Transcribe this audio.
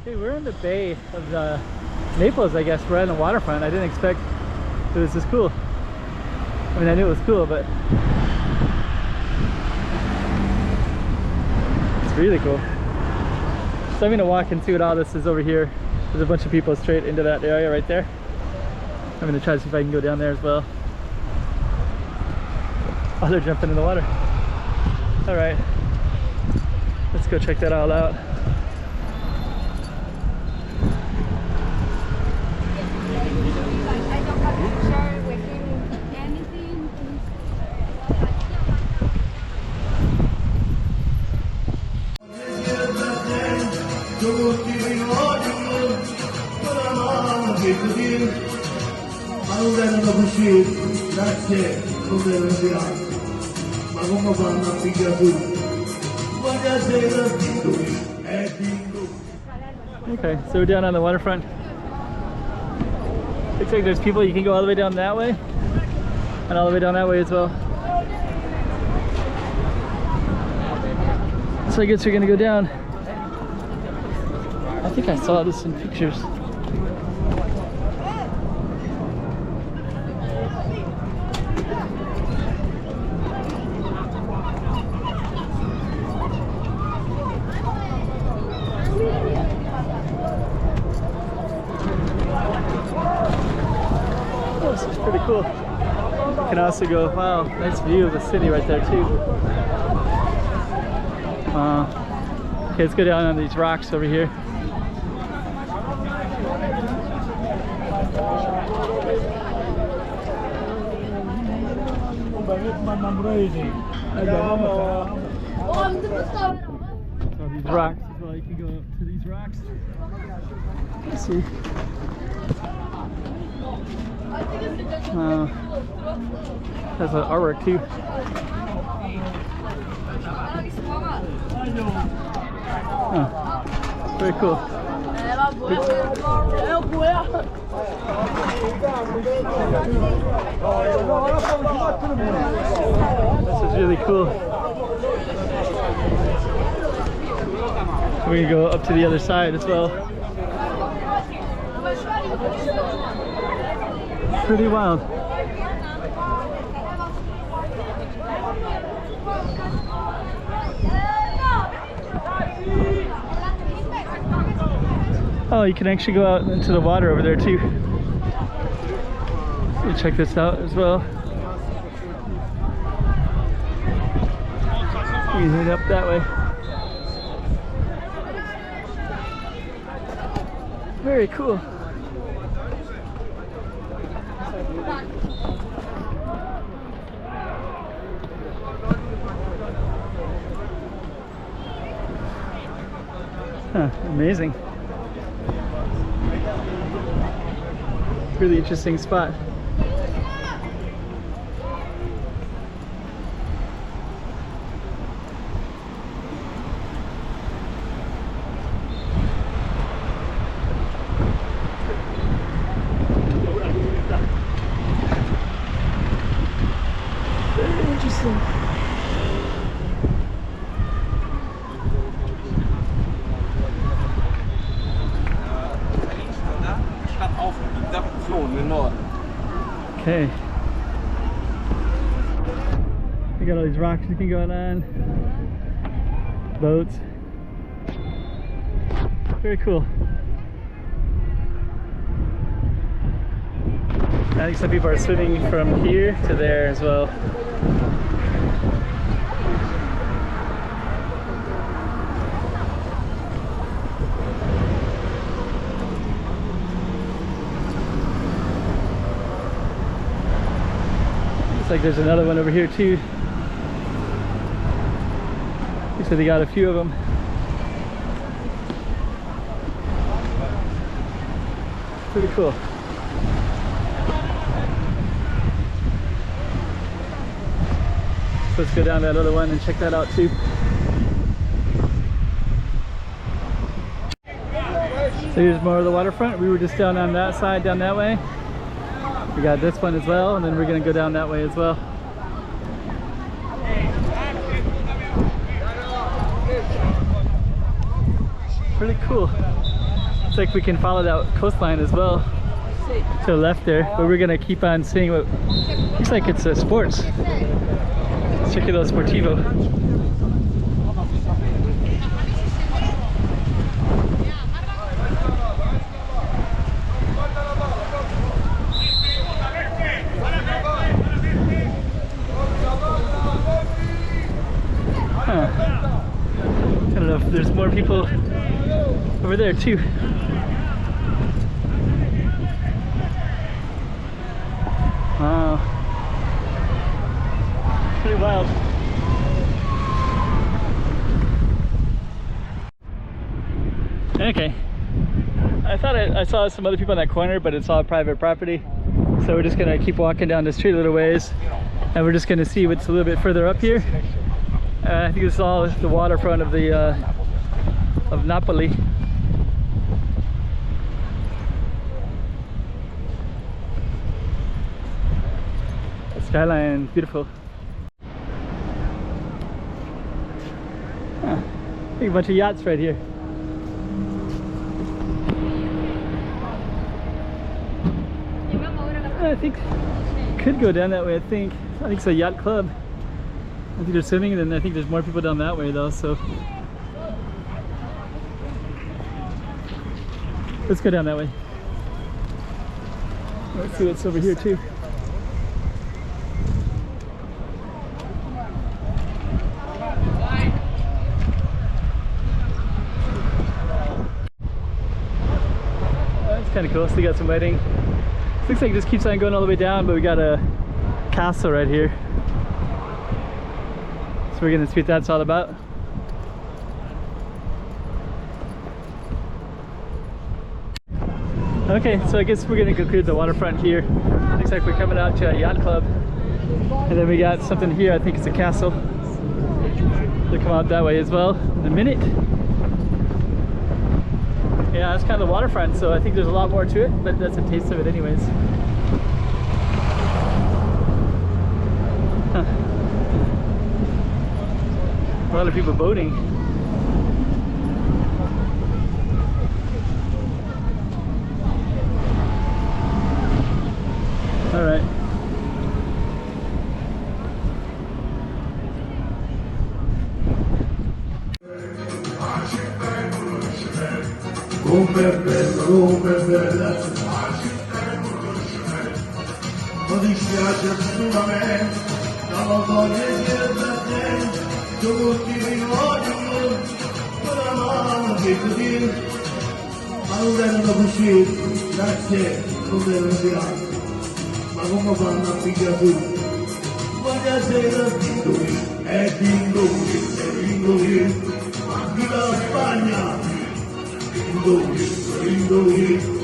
Okay, we're in the bay of Naples, I guess. We're on the waterfront. I didn't expect it was this cool. I mean, I knew it was cool, but it's really cool. So I'm gonna walk and see what all this is over here. There's a bunch of people straight into that area right there. I'm gonna try to see if I can go down there as well. Oh, they're jumping in the water. All right, let's go check that all out. Okay, so we're down on the waterfront. Looks like there's people. You can go all the way down that way and all the way down that way as well. So I guess we're gonna go down. I think I saw this in pictures. Oh, this is pretty cool. You can also go, wow, nice view of the city right there too. Okay, let's go down on these rocks over here. So these rocks as well, you can go up to these rocks. Let's see. That's an artwork too. Oh, very cool. This is really cool. We can go up to the other side as well. Pretty wild. Oh, you can actually go out into the water over there too. You check this out as well. You can head up that way. Very cool. Huh, amazing. Really interesting spot. Very interesting. Okay. We got all these rocks you can go on. Boats. Very cool. I think some people are swimming from here to there as well. Looks like there's another one over here too. He said they got a few of them. Pretty cool. So let's go down that other one and check that out too. So here's more of the waterfront. We were just down on that side, down that way. We got this one as well, and then we're gonna go down that way as well. Pretty cool. Looks like we can follow that coastline as well to the left there, but we're gonna keep on seeing what looks like it's sports. Circulo Sportivo. Huh. I don't know if there's more people over there too. Wow. Pretty wild. Okay. I thought I saw some other people in that corner, but it's all private property. So we're just gonna keep walking down the street a little ways, and we're just gonna see what's a little bit further up here. I think this is all the waterfront of the of Napoli. The skyline, beautiful. Huh. I think a bunch of yachts right here. I think could go down that way. I think it's a yacht club. I think they're swimming, and then I think there's more people down that way though, so let's go down that way. Let's see what's over here too. That's kind of cool. So we got some lighting. Looks like it just keeps on going all the way down, but we got a castle right here. So we're gonna see what that's all about. Okay, so I guess we're gonna conclude the waterfront here. Looks like we're coming out to a yacht club. And then we got something here, I think it's a castle. We'll come out that way as well in a minute. Yeah, that's kind of the waterfront, so I think there's a lot more to it, but that's a taste of it anyways. Huh. A lot of people boating. All right. Come bella, non dispiace assolutamente, la voglia di te, tutti i vogliono, la mano che così, ma non vengono così, grazie, non devono tirare, ma come fanno a pigliare tu? Voglio essere dindoli, ma qui la Spagna! Dindoli,